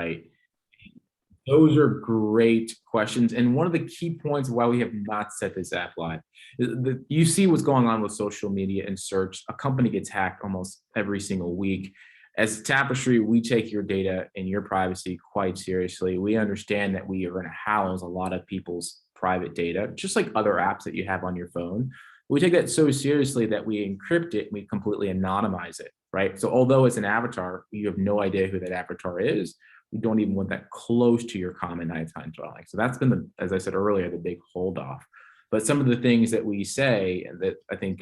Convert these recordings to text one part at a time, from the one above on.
right? Those are great questions. And one of the key points why we have not set this app live, you see what's going on with social media and search. A company gets hacked almost every single week. As Tapestri, we take your data and your privacy quite seriously. We understand that we are going to house a lot of people's private data, just like other apps that you have on your phone. We take that so seriously that we encrypt it, we completely anonymize it, right? So although it's an avatar, you have no idea who that avatar is. We don't even want that close to your common nighttime dwelling. So that's been, as I said earlier, the big hold off. But some of the things that we say that I think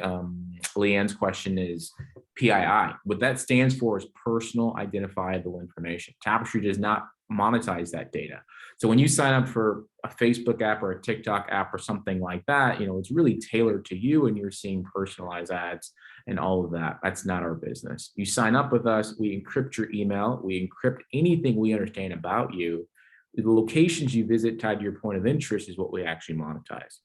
Leanne's question is PII. What that stands for is personal identifiable information. Tapestri does not monetize that data. So when you sign up for a Facebook app or a TikTok app or something like that, it's really tailored to you and you're seeing personalized ads and all of that. That's not our business. You sign up with us, we encrypt your email, we encrypt anything we understand about you. The locations you visit tied to your point of interest is what we actually monetize.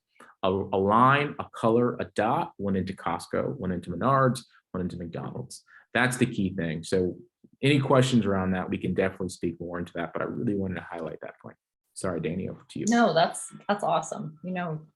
A line, a color, a dot went into Costco, went into Menards, went into McDonald's. That's the key thing. So any questions around that, we can definitely speak more into that, but I really wanted to highlight that point. Sorry, Danny, over to you. No, that's awesome.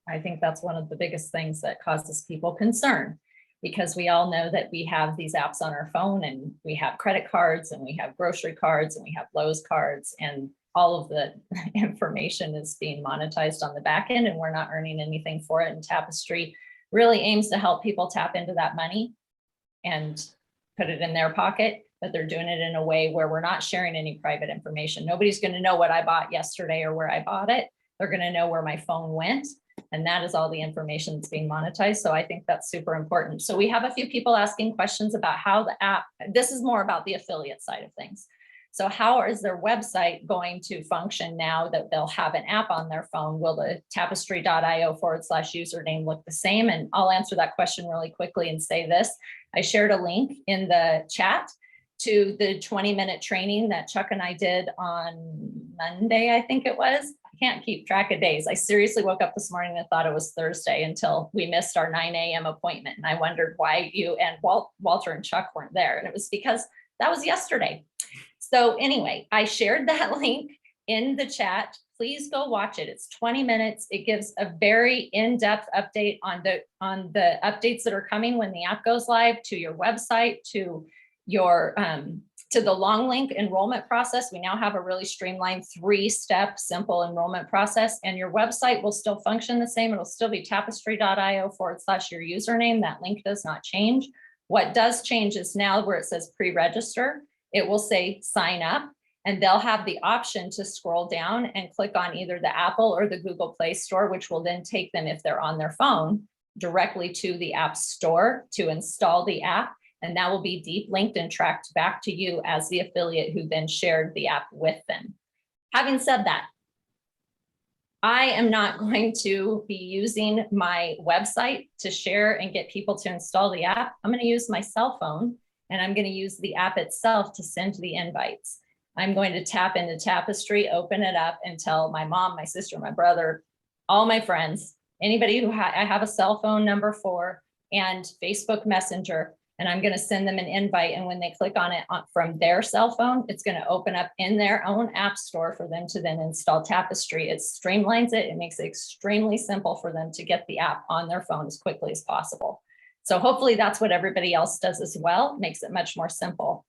I think that's one of the biggest things that causes people concern, because we all know that we have these apps on our phone and we have credit cards and we have grocery cards and we have Lowe's cards, and all of the information is being monetized on the back end and we're not earning anything for it. And Tapestri really aims to help people tap into that money and put it in their pocket, but they're doing it in a way where we're not sharing any private information. Nobody's going to know what I bought yesterday or where I bought it. They're going to know where my phone went. And that is all the information that's being monetized. So I think that's super important. So we have a few people asking questions about how the app, this is more about the affiliate side of things. So how is their website going to function now that they'll have an app on their phone? Will the tapestri.io/username look the same? And I'll answer that question really quickly and say this. I shared a link in the chat to the 20-minute training that Chuck and I did on Monday, I think it was. I can't keep track of days. I seriously woke up this morning and thought it was Thursday until we missed our 9 a.m. appointment. And I wondered why you and Walter and Chuck weren't there. And it was because that was yesterday. So anyway, I shared that link in the chat. Please go watch it. It's 20 minutes. It gives a very in-depth update on the updates that are coming when the app goes live, to your website, to your to the long link enrollment process. We now have a really streamlined 3-step simple enrollment process, and your website will still function the same. It'll still be tapestri.io/your username. That link does not change. What does change is now where it says pre-register, it will say sign up, and they'll have the option to scroll down and click on either the Apple or the Google Play Store, which will then take them, if they're on their phone, directly to the App Store to install the app. And that will be deep linked and tracked back to you as the affiliate who then shared the app with them. Having said that, I am not going to be using my website to share and get people to install the app. I'm going to use my cell phone, and I'm going to use the app itself to send the invites. I'm going to tap into Tapestri, open it up, and tell my mom, my sister, my brother, all my friends, anybody who I have a cell phone number for, and Facebook Messenger, and I'm going to send them an invite. And when they click on it from their cell phone, it's going to open up in their own app store for them to then install Tapestri. It streamlines it. It makes it extremely simple for them to get the app on their phone as quickly as possible. So hopefully that's what everybody else does as well. It makes it much more simple.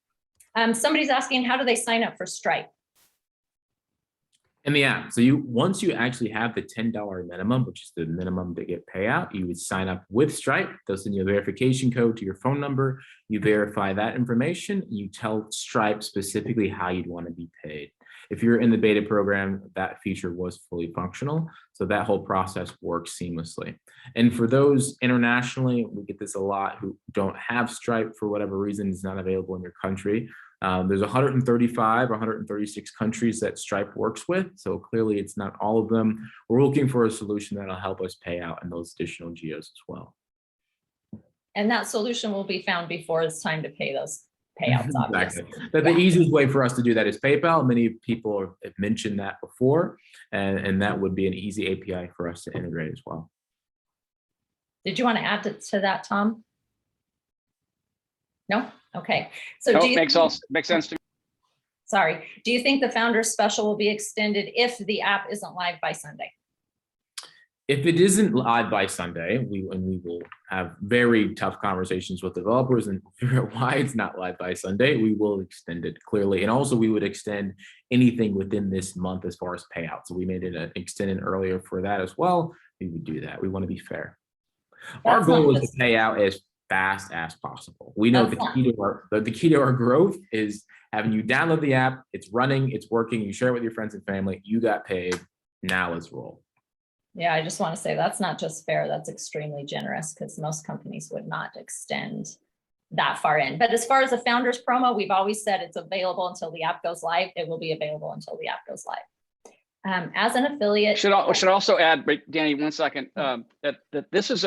Somebody's asking, how do they sign up for Stripe? In the app. So once you actually have the $10 minimum, which is the minimum to get payout, you would sign up with Stripe. They'll send you a verification code to your phone number. You verify that information. You tell Stripe specifically how you'd want to be paid. If you're in the beta program, that feature was fully functional. So that whole process works seamlessly. And for those internationally, we get this a lot, who don't have Stripe for whatever reason, it's not available in your country. There's 135 or 136 countries that Stripe works with. So clearly it's not all of them. We're looking for a solution that'll help us pay out in those additional geos as well. And that solution will be found before it's time to pay those payouts, obviously. Exactly. But the easiest way for us to do that is PayPal. Many people have mentioned that before, and that would be an easy API for us to integrate as well. Did you want to add to that, Tom? No? Okay. So nope, makes sense to me. Sorry. Do you think the Founders Special will be extended if the app isn't live by Sunday? If it isn't live by Sunday, we will have very tough conversations with developers and figure out why it's not live by Sunday. We will extend it clearly. And also we would extend anything within this month as far as payouts. So we made it extended earlier for that as well. We would do that. We want to be fair. Our goal is to pay out as fast as possible. We know the key to our growth is having you download the app, it's running, it's working, you share it with your friends and family, you got paid, now let's roll. Yeah, I just want to say that's not just fair, that's extremely generous because most companies would not extend that far in. But as far as the Founders promo, we've always said it's available until the app goes live. It will be available until the app goes live. As an affiliate. Should also add, Danny, 1 second, that this is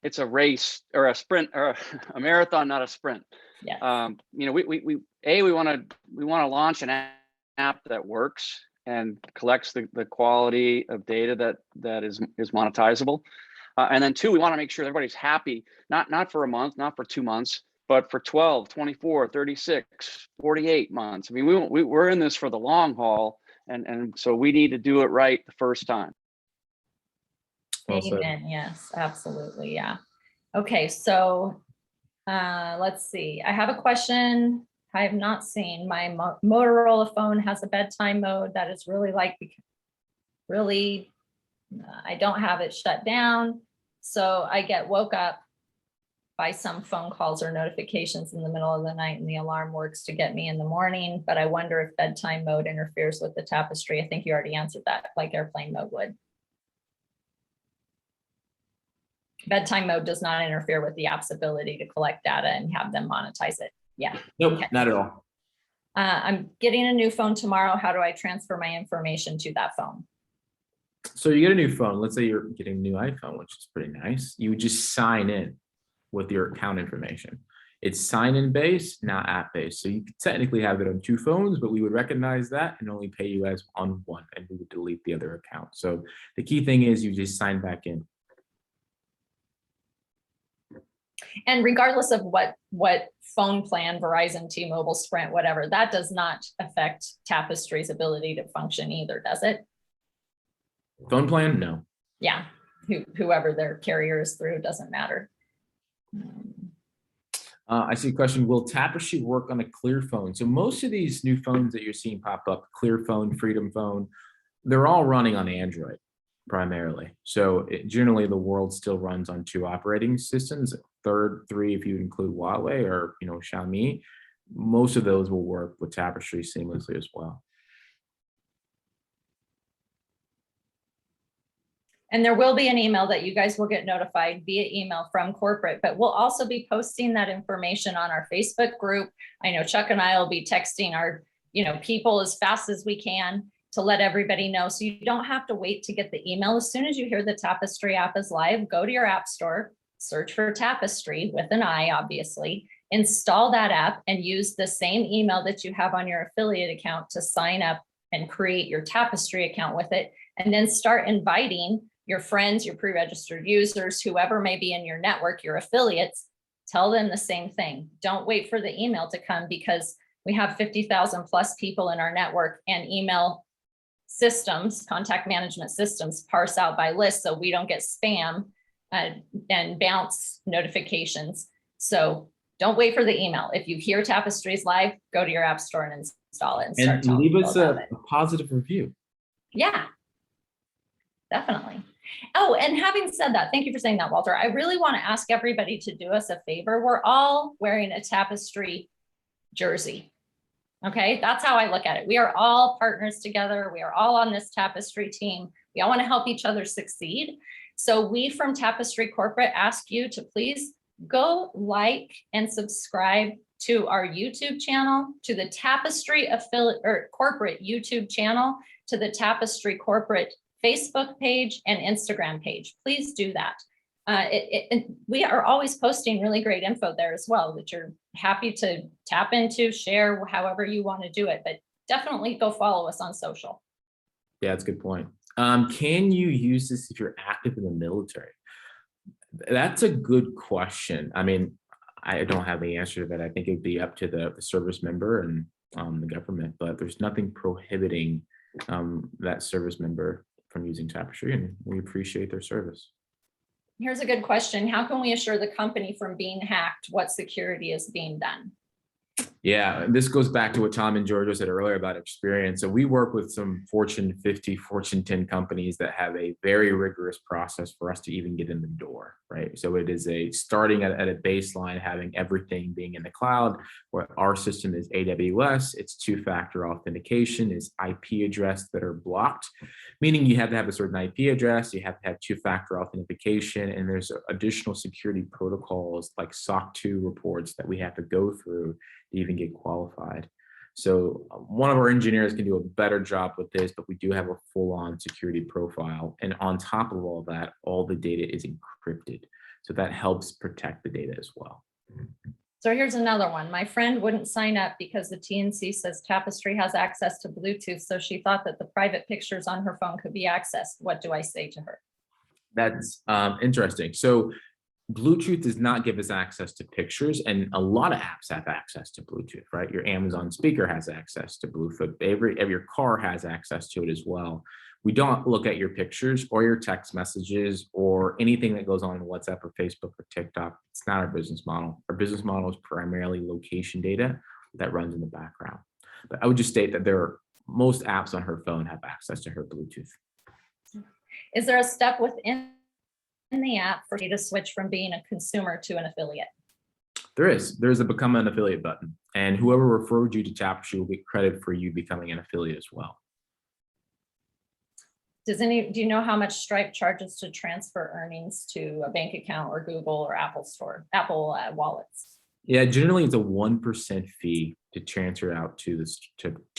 it's a race or a sprint or a marathon, not a sprint. Yeah. You know, we want to launch an app that works and collects the quality of data that is monetizable. And then 2, we want to make sure everybody's happy, not for a month, not for 2 months, but for 12, 24, 36, 48 months. I mean, we're in this for the long haul. And so we need to do it right the first time. Well said. Amen. Yes, absolutely. Yeah. Okay. So let's see. I have a question. I have not seen my Motorola phone has a bedtime mode that is really I don't have it shut down. So I get woke up by some phone calls or notifications in the middle of the night, and the alarm works to get me in the morning. But I wonder if bedtime mode interferes with the Tapestri. I think you already answered that, like airplane mode would. Bedtime mode does not interfere with the app's ability to collect data and have them monetize it. Yeah. Nope, Okay. not at all. I'm getting a new phone tomorrow. How do I transfer my information to that phone? So you get a new phone. Let's say you're getting a new iPhone, which is pretty nice. You would just sign in with your account information. It's sign-in based, not app based. So you could technically have it on 2 phones, but we would recognize that and only pay you as on one, and we would delete the other account. So the key thing is you just sign back in. And regardless of what phone plan, Verizon, T-Mobile, Sprint, whatever, that does not affect Tapestri's ability to function either, does it? Phone plan? No. Yeah, whoever their carrier is through, doesn't matter. I see a question. Will Tapestri work on a clear phone? So most of these new phones that you're seeing pop up, Clear Phone, Freedom Phone, they're all running on Android primarily. So generally the world still runs on 2 operating systems, 3 if you include Huawei or Xiaomi. Most of those will work with Tapestri seamlessly as well. And there will be an email that you guys will get notified via email from corporate, but we'll also be posting that information on our Facebook group. I know Chuck and I will be texting our people as fast as we can to let everybody know. So you don't have to wait to get the email. As soon as you hear the Tapestri app is live, go to your app store, search for Tapestri with an I, obviously, install that app and use the same email that you have on your affiliate account to sign up and create your Tapestri account with it. And then start inviting your friends, your pre-registered users, whoever may be in your network, your affiliates, tell them the same thing. Don't wait for the email to come, because we have 50,000 plus people in our network, and email systems, contact management systems, parse out by list so we don't get spam and bounce notifications. So don't wait for the email. If you hear Tapestri's live, go to your app store and install it and start and leave us a positive review. Yeah, definitely. Oh, and having said that, thank you for saying that, Walter. I really want to ask everybody to do us a favor. We're all wearing a Tapestri jersey. Okay, that's how I look at it. We are all partners together. We are all on this Tapestri team. We all want to help each other succeed. So we from Tapestri Corporate ask you to please go like and subscribe to our YouTube channel, to the Tapestri affiliate or corporate YouTube channel, to the Tapestri Corporate Facebook page and Instagram page. Please do that. We are always posting really great info there as well that you're happy to tap into, share however you want to do it, but definitely go follow us on social. Yeah, that's a good point. Can you use this if you're active in the military? That's a good question. I mean, I don't have the answer to that. I think it'd be up to the service member and the government, but there's nothing prohibiting that service member from using Tapestry, and we appreciate their service. Here's a good question. How can we assure the company from being hacked? What security is being done? Yeah, this goes back to what Tom and Giorgio said earlier about experience. So we work with some Fortune 50, Fortune 10 companies that have a very rigorous process for us to even get in the door, right? So it is starting at a baseline, having everything being in the cloud, where our system is AWS, it's two-factor authentication, is IP address that are blocked, meaning you have to have a certain IP address, you have to have two-factor authentication, and there's additional security protocols like SOC 2 reports that we have to go through to even get qualified. So one of our engineers can do a better job with this, but we do have a full-on security profile. And on top of all that, all the data is encrypted. So that helps protect the data as well. So here's another one. My friend wouldn't sign up because the TNC says Tapestri has access to Bluetooth. So she thought that the private pictures on her phone could be accessed. What do I say to her? That's interesting. So Bluetooth does not give us access to pictures, and a lot of apps have access to Bluetooth, right? Your Amazon speaker has access to Bluetooth. Every your car has access to it as well. We don't look at your pictures or your text messages or anything that goes on in WhatsApp or Facebook or TikTok. It's not our business model. Our business model is primarily location data that runs in the background. But I would just state that most apps on her phone have access to her Bluetooth. Is there a step within the app for you to switch from being a consumer to an affiliate? There's a become an affiliate button, and whoever referred you to Tapestri will get credit for you becoming an affiliate as well. Do you know how much Stripe charges to transfer earnings to a bank account or Google or Apple wallets? Yeah, generally it's a 1% fee to transfer out to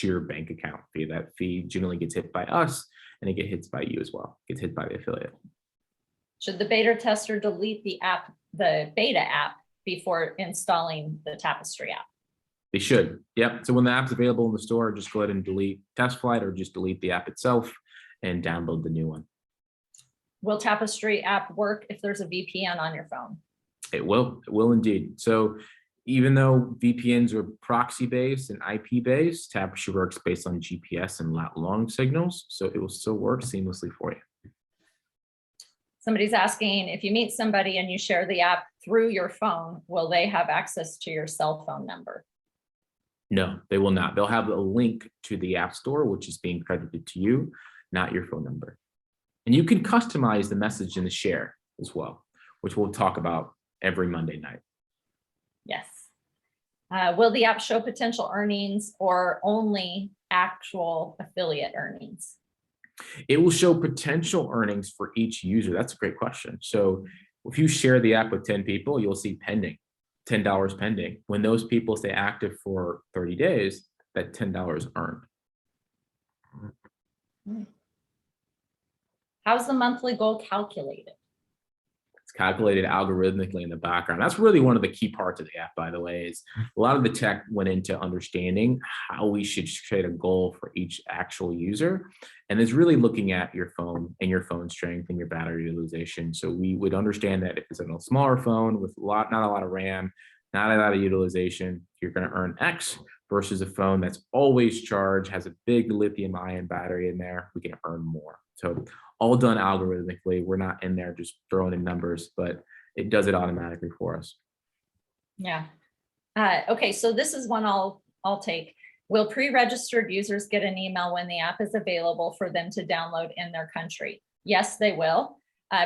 your bank account fee. That fee generally gets hit by us, and it gets hit by you as well. Gets hit by the affiliate. Should the beta tester delete the beta app before installing the Tapestri app? They should. Yep. So when the app's available in the store, just go ahead and delete Test Flight or just delete the app itself and download the new one. Will Tapestri app work if there's a VPN on your phone? It will. It will indeed. So even though VPNs are proxy-based and IP-based, Tapestri works based on GPS and lat long signals, so it will still work seamlessly for you. Somebody's asking, if you meet somebody and you share the app through your phone, will they have access to your cell phone number? No, they will not. They'll have a link to the App Store, which is being credited to you, not your phone number. And you can customize the message in the share as well, which we'll talk about every Monday night. Yes. Will the app show potential earnings or only actual affiliate earnings? It will show potential earnings for each user. That's a great question. So if you share the app with 10 people, you'll see pending, $10 pending. When those people stay active for 30 days, that $10 earned. How's the monthly goal calculated? It's calculated algorithmically in the background. That's really one of the key parts of the app, by the way, is a lot of the tech went into understanding how we should create a goal for each actual user. And it's really looking at your phone and your phone strength and your battery utilization. So we would understand that if it's a smaller phone with not a lot of RAM, not a lot of utilization, you're going to earn X versus a phone that's always charged, has a big lithium ion battery in there, we can earn more. So all done algorithmically. We're not in there just throwing in numbers, but it does it automatically for us. Yeah. Okay, so this is one I'll take. Will pre-registered users get an email when the app is available for them to download in their country? Yes, they will.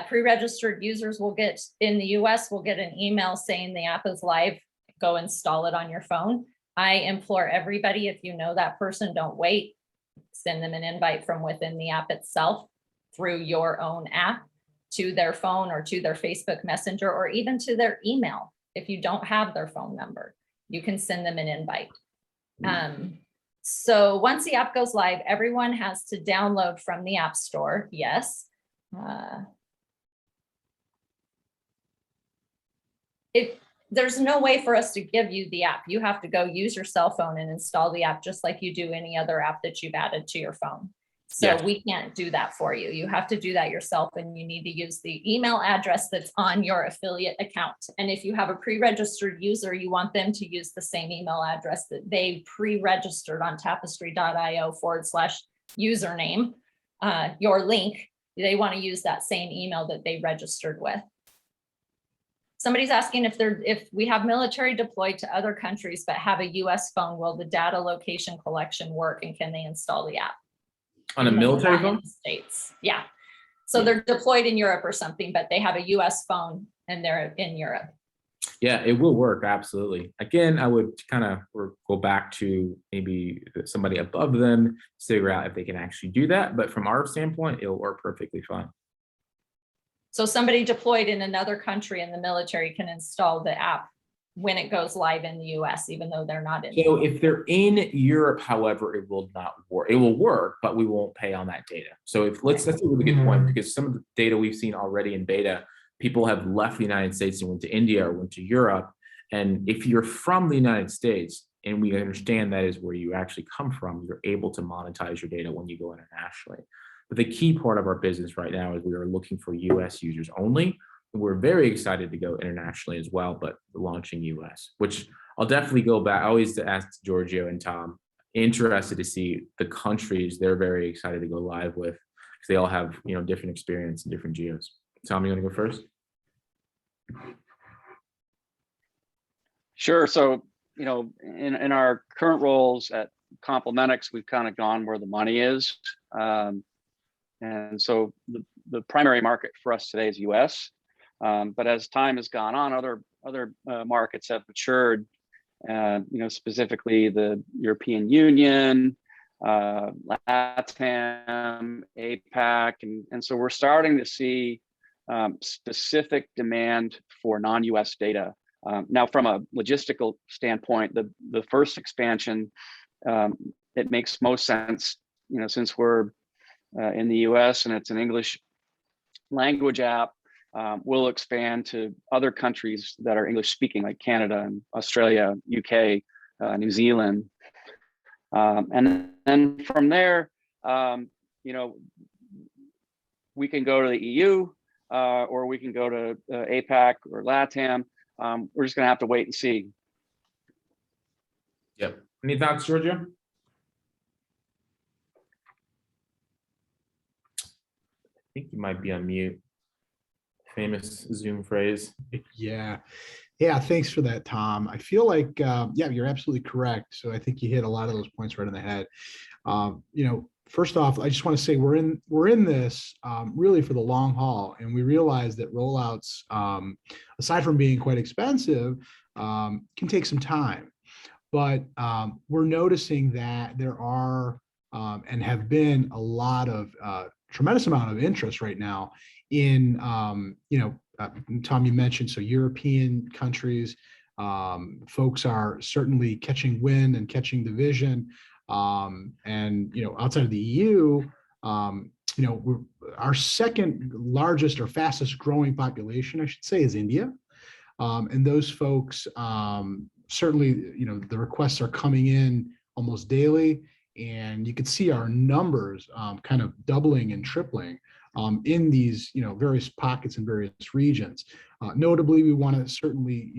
Pre-registered users will get, in the US, will get an email saying the app is live, go install it on your phone. I implore everybody, if you know that person, don't wait. Send them an invite from within the app itself through your own app to their phone or to their Facebook Messenger or even to their email. If you don't have their phone number, you can send them an invite. So once the app goes live, everyone has to download from the App Store. Yes. There's no way for us to give you the app. You have to go use your cell phone and install the app just like you do any other app that you've added to your phone. So Yes. we can't do that for you. You have to do that yourself, and you need to use the email address that's on your affiliate account. And if you have a pre-registered user, you want them to use the same email address that they pre-registered on tapestry.io/username, your link. They want to use that same email that they registered with. Somebody's asking if we have military deployed to other countries but have a US phone, will the data location collection work, and can they install the app? On a military phone? States. Yeah. So they're deployed in Europe or something, but they have a US phone and they're in Europe. Yeah, it will work. Absolutely. Again, I would kind of go back to maybe somebody above them to figure out if they can actually do that. But from our standpoint, it'll work perfectly fine. So somebody deployed in another country in the military can install the app when it goes live in the US, even though they're not in. So if they're in Europe, however, it will not work. It will work, but we won't pay on that data. So that's a really good point, because some of the data we've seen already in beta, people have left the United States and went to India or went to Europe. And if you're from the United States, and we understand that is where you actually come from, you're able to monetize your data when you go internationally. But the key part of our business right now is we are looking for US users only. We're very excited to go internationally as well, but launching US, which I'll definitely go back. I always ask Giorgio and Tom, interested to see the countries they're very excited to go live with, because they all have, different experience in different geos. Tom, you want to go first? Sure. So, in our current roles at Complimentics, we've kind of gone where the money is. And so the primary market for us today is US. But as time has gone on, other markets have matured, specifically the European Union, LATAM, APAC. And so we're starting to see specific demand for non-US data. Now, from a logistical standpoint, the first expansion, it makes most sense, since we're in the US and it's an English language app. We'll expand to other countries that are English speaking, like Canada and Australia, UK, New Zealand. And then from there, we can go to the EU, or we can go to APAC or LATAM. We're just going to have to wait and see. Yep. Any thoughts, Giorgio? I think you might be on mute. Famous Zoom phrase. Yeah. Thanks for that, Tom. I feel like, you're absolutely correct. So I think you hit a lot of those points right in the head. First off, I just want to say we're in this really for the long haul, and we realize that rollouts, aside from being quite expensive, can take some time. But we're noticing that there are and have been a lot of tremendous amount of interest right now in, Tom, you mentioned, so European countries, folks are certainly catching wind and catching the vision. And, outside of the EU, our second largest or fastest growing population, I should say, is India. And those folks, certainly, the requests are coming in almost daily, and you could see our numbers kind of doubling and tripling in these, various pockets and various regions. Notably, we want to certainly,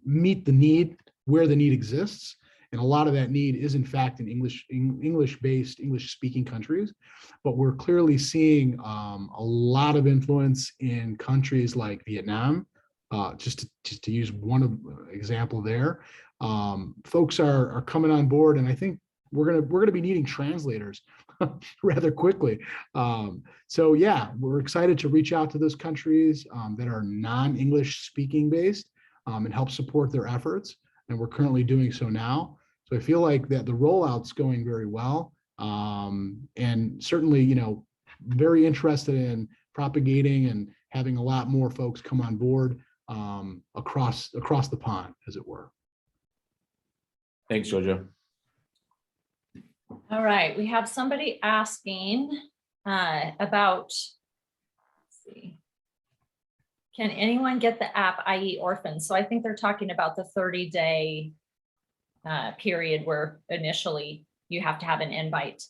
meet the need where the need exists. And a lot of that need is, in fact, in English-based, English-speaking countries. But we're clearly seeing a lot of influence in countries like Vietnam, just to use one example there. Folks are coming on board, and I think we're gonna be needing translators rather quickly. So yeah, we're excited to reach out to those countries that are non-English speaking based and help support their efforts. And we're currently doing so now. So I feel like that the rollout's going very well, and certainly, very interested in propagating and having a lot more folks come on board across the pond, as it were. Thanks, Giorgio. All right, we have somebody asking about, let's see, can anyone get the app, i.e. orphans? So I think they're talking about the 30-day period where initially you have to have an invite.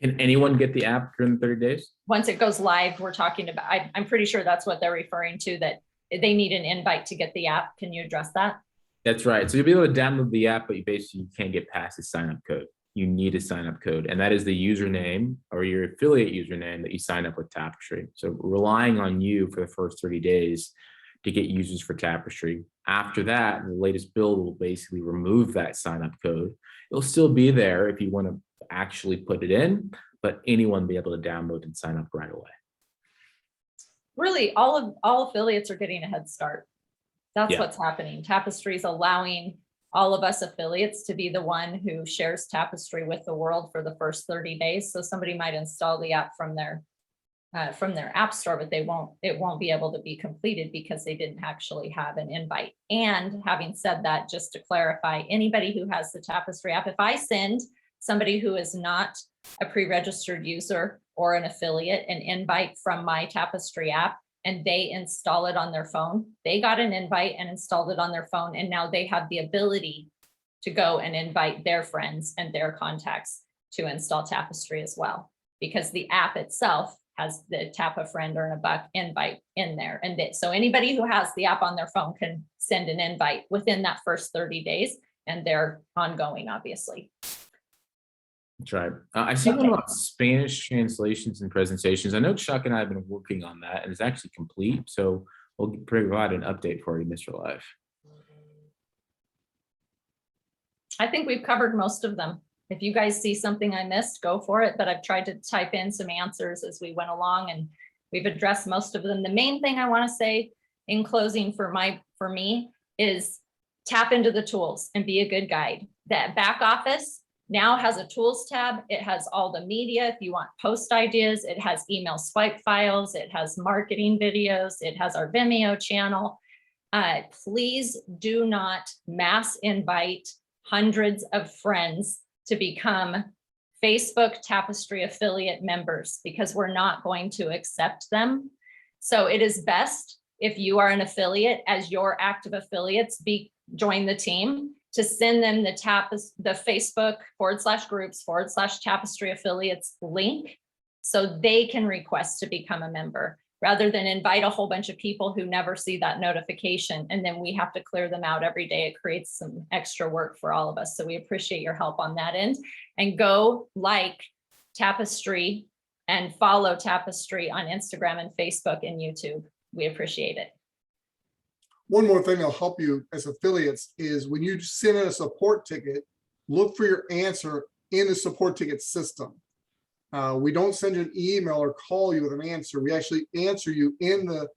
Can anyone get the app during the 30 days? Once it goes live, we're talking about, I'm pretty sure that's what they're referring to, that they need an invite to get the app. Can you address that? That's right. So you'll be able to download the app, but you basically can't get past the sign up code. You need a sign up code, and that is the username or your affiliate username that you sign up with Tapestri. So relying on you for the first 30 days to get users for Tapestri. After that, the latest build will basically remove that sign up code. It'll still be there if you want to actually put it in, but anyone will be able to download and sign up right away. Really, all affiliates are getting a head start. That's Yeah. what's happening. Tapestry is allowing all of us affiliates to be the one who shares Tapestry with the world for the first 30 days. So somebody might install the app from their app store, but it won't be able to be completed because they didn't actually have an invite. And having said that, just to clarify, anybody who has the Tapestry app, if I send somebody who is not a pre-registered user or an affiliate an invite from my Tapestry app, and they install it on their phone, they got an invite and installed it on their phone, and now they have the ability to go and invite their friends and their contacts to install Tapestry as well, because the app itself has the tap a friend or a buck invite in there. And so anybody who has the app on their phone can send an invite within that first 30 days, and they're ongoing, obviously. That's right. I see one Okay. about Spanish translations and presentations. I know Chuck and I have been working on that, and it's actually complete. So we'll provide an update for you, Mr. Live. I think we've covered most of them. If you guys see something I missed, go for it. But I've tried to type in some answers as we went along, and we've addressed most of them. The main thing I want to say in closing for me is tap into the tools and be a good guide. That back office now has a tools tab. It has all the media. If you want post ideas, it has email swipe files. It has marketing videos. It has our Vimeo channel. Please do not mass invite hundreds of friends to become Facebook Tapestry affiliate members, because we're not going to accept them. So it is best if you are an affiliate, as your active affiliates join the team, to send them the Facebook /groups/Tapestry affiliates link so they can request to become a member, rather than invite a whole bunch of people who never see that notification. And then we have to clear them out every day. It creates some extra work for all of us. So we appreciate your help on that end. And go like Tapestry and follow Tapestry on Instagram and Facebook and YouTube. We appreciate it. One more thing that'll help you as affiliates is when you send in a support ticket, look for your answer in the support ticket system. We don't send you an email or call you with an answer. We actually answer you in the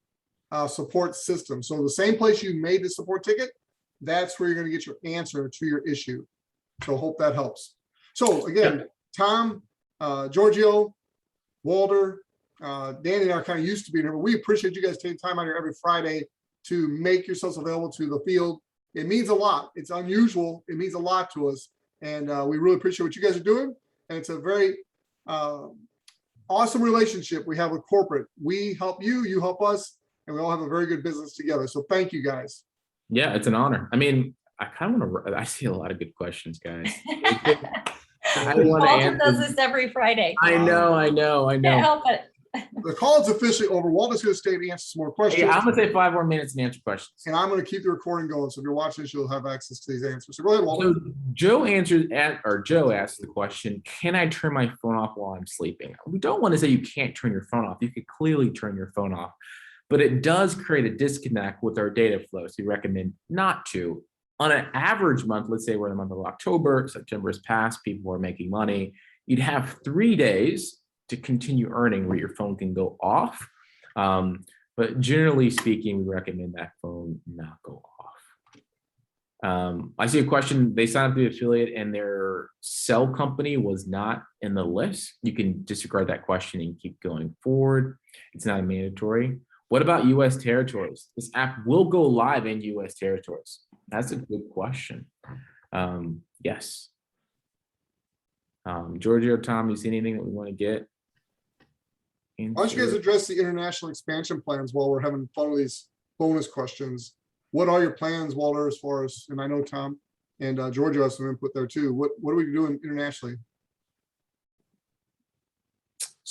support system. So the same place you made the support ticket, that's where you're going to get your answer to your issue. So hope that helps. So again, Tom, Giorgio, Walter, Danny and I are kind of used to being here, but we appreciate you guys taking time out here every Friday to make yourselves available to the field. It means a lot. It's unusual. It means a lot to us. And we really appreciate what you guys are doing. And it's a very awesome relationship we have with corporate. We help you, you help us, and we all have a very good business together. So thank you guys. Yeah, it's an honor. I mean, I kind of want to, I see a lot of good questions, guys. I want to Walter does answer. this every Friday. I know. Can't help it. The call is officially over. Walter's going to stay to answer some more questions. Hey, I'm going to take 5 more minutes and answer questions. And I'm going to keep the recording going. So if you're watching this, you'll have access to these answers. So go ahead, Walter. So Joe asked the question, can I turn my phone off while I'm sleeping? We don't want to say you can't turn your phone off. You could clearly turn your phone off, but it does create a disconnect with our data flow. So we recommend not to. On an average month, let's say we're in the month of October, September has passed, people are making money. You'd have 3 days to continue earning where your phone can go off. But generally speaking, we recommend that phone not go off. I see a question, they signed up to the affiliate and their cell company was not in the list. You can disregard that question and keep going forward. It's not mandatory. What about US territories? This app will go live in US territories. That's a good question. Yes. Giorgio, Tom, you see anything that we want to get? Why don't you guys address the international expansion plans while we're having fun with these bonus questions? What are your plans, Walter, as far as, and I know Tom and Giorgio has some input there too. What are we doing internationally?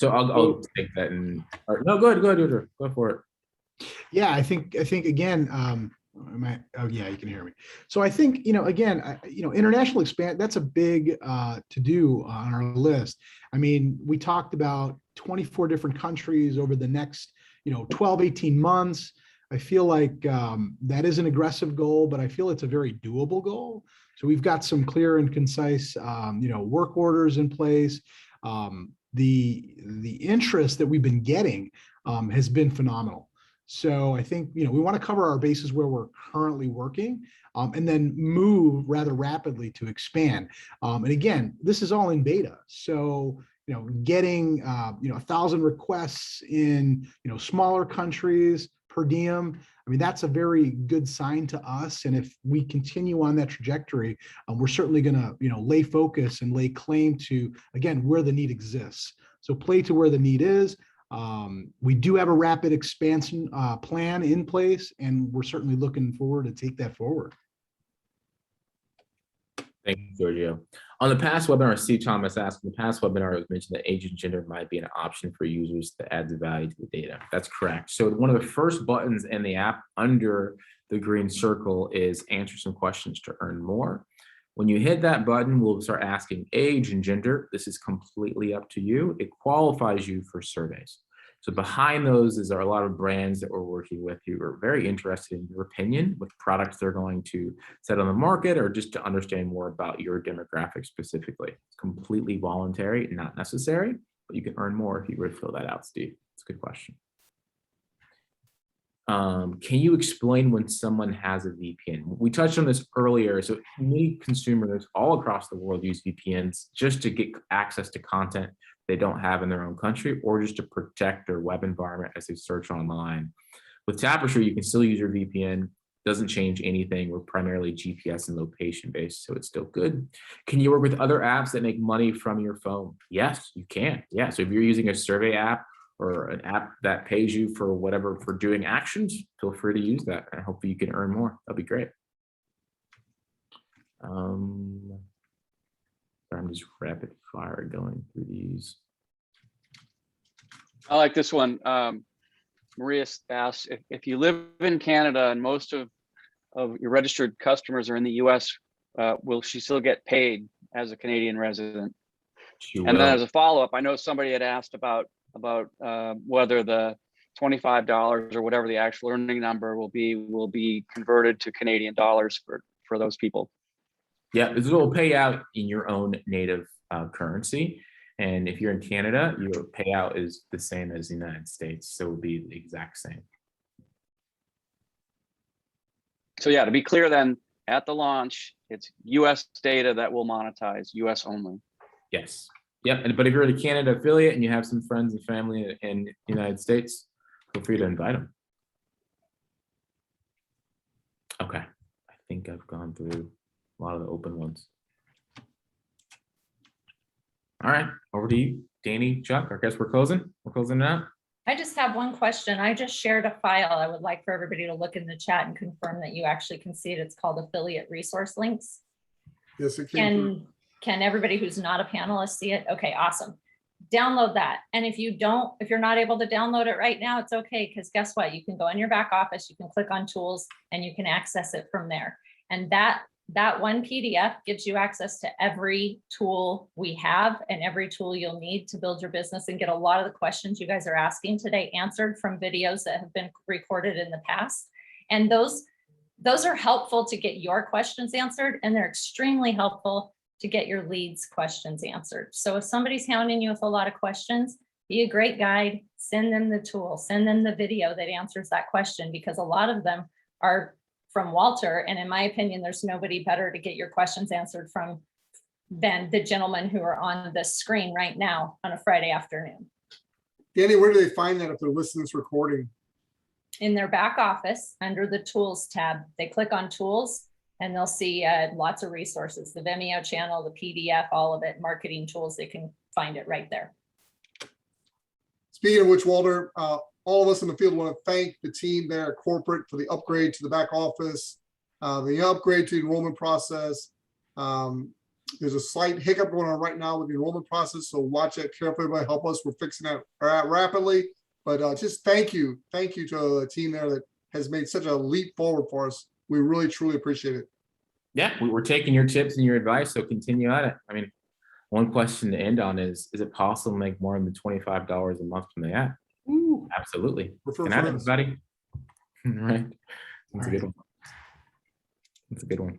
So I'll take that and, or, no, go for it. Yeah, I think again, oh yeah, you can hear me. So I think, again, international expand, that's a big to do on our list. I mean, we talked about 24 different countries over the next, 12, 18 months. I feel like that is an aggressive goal, but I feel it's a very doable goal. So we've got some clear and concise, work orders in place. The interest that we've been getting has been phenomenal. So I think, we want to cover our bases where we're currently working, and then move rather rapidly to expand. And again, this is all in beta. So, getting, 1,000 requests in, smaller countries per diem, I mean, that's a very good sign to us. And if we continue on that trajectory, we're certainly going to, lay focus and lay claim to, again, where the need exists. So play to where the need is. We do have a rapid expansion plan in place, and we're certainly looking forward to take that forward. Thank you, Giorgio. On the past webinar, Steve Thomas asked, in the past webinar, it was mentioned that age and gender might be an option for users that adds value to the data. That's correct. So one of the first buttons in the app under the green circle is answer some questions to earn more. When you hit that button, we'll start asking age and gender. This is completely up to you. It qualifies you for surveys. So behind those is a lot of brands that we're working with who are very interested in your opinion with products they're going to set on the market, or just to understand more about your demographic specifically. It's completely voluntary, not necessary, but you can earn more if you were to fill that out, Steve. It's a good question. Can you explain when someone has a VPN? We touched on this earlier. So many consumers all across the world use VPNs just to get access to content they don't have in their own country, or just to protect their web environment as they search online. With Tapestri, you can still use your VPN. Doesn't change anything. We're primarily GPS and location based, so it's still good. Can you work with other apps that make money from your phone? Yes, you can. Yeah, so if you're using a survey app or an app that pays you for whatever, for doing actions, feel free to use that, and hopefully you can earn more. That'd be great. I'm just rapid fire going through these. I like this one. Maria asks, if you live in Canada and most of your registered customers are in the US, will she still get paid as a Canadian resident? And then as a follow-up, I know somebody had asked about whether the $25 or whatever the actual earning number will be converted to Canadian dollars for those people. Yeah, this will pay out in your own native currency. And if you're in Canada, your payout is the same as the United States. So it would be the exact same. So yeah, to be clear then, at the launch, it's US data that will monetize, US only. Yes. Yep. But if you're a Canada affiliate and you have some friends and family in the United States, feel free to invite them. Okay. I think I've gone through a lot of the open ones. All right, over to you, Danny, Chuck. I guess we're closing. We're closing now. I just have one question. I just shared a file. I would like for everybody to look in the chat and confirm that you actually can see it. It's called affiliate resource links. Yes, it can. Can everybody who's not a panelist see it? Okay, awesome. Download that. And if you're not able to download it right now, it's okay, because guess what? You can go in your back office, you can click on tools, and you can access it from there. And that one PDF gives you access to every tool we have and every tool you'll need to build your business and get a lot of the questions you guys are asking today answered from videos that have been recorded in the past. And those are helpful to get your questions answered, and they're extremely helpful to get your leads questions answered. So if somebody's hounding you with a lot of questions, be a great guide, send them the tool, send them the video that answers that question, because a lot of them are from Walter. And in my opinion, there's nobody better to get your questions answered from than the gentlemen who are on the screen right now on a Friday afternoon. Danny, where do they find that if they're listening to this recording? In their back office, under the tools tab, they click on tools and they'll see lots of resources, the Vimeo channel, the PDF, all of it, marketing tools, they can find it right there. Speaking of which, Walter, all of us in the field want to thank the team there at corporate for the upgrade to the back office, the upgrade to the enrollment process. There's a slight hiccup going on right now with the enrollment process, so watch that carefully. Everybody help us. We're fixing that rapidly. But just thank you to the team there that has made such a leap forward for us. We really, truly appreciate it. Yeah, we're taking your tips and your advice, so continue at it. I mean, one question to end on is it possible to make more than $25 a month from the app? Ooh, Absolutely. Refer Can I have friends. everybody? Right. That's a All good one. That's a good one.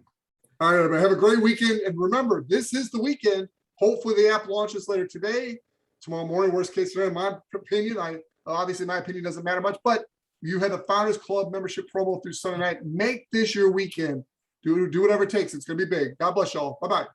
All right, everybody, have a great weekend. And remember, this is the weekend. Hopefully the app launches later today, tomorrow morning, worst case scenario, in my opinion. Obviously my opinion doesn't matter much, but you have the Founders Club membership promo through Sunday night. Make this your weekend. Do whatever it takes. It's going to be big. God bless y'all. Bye-bye.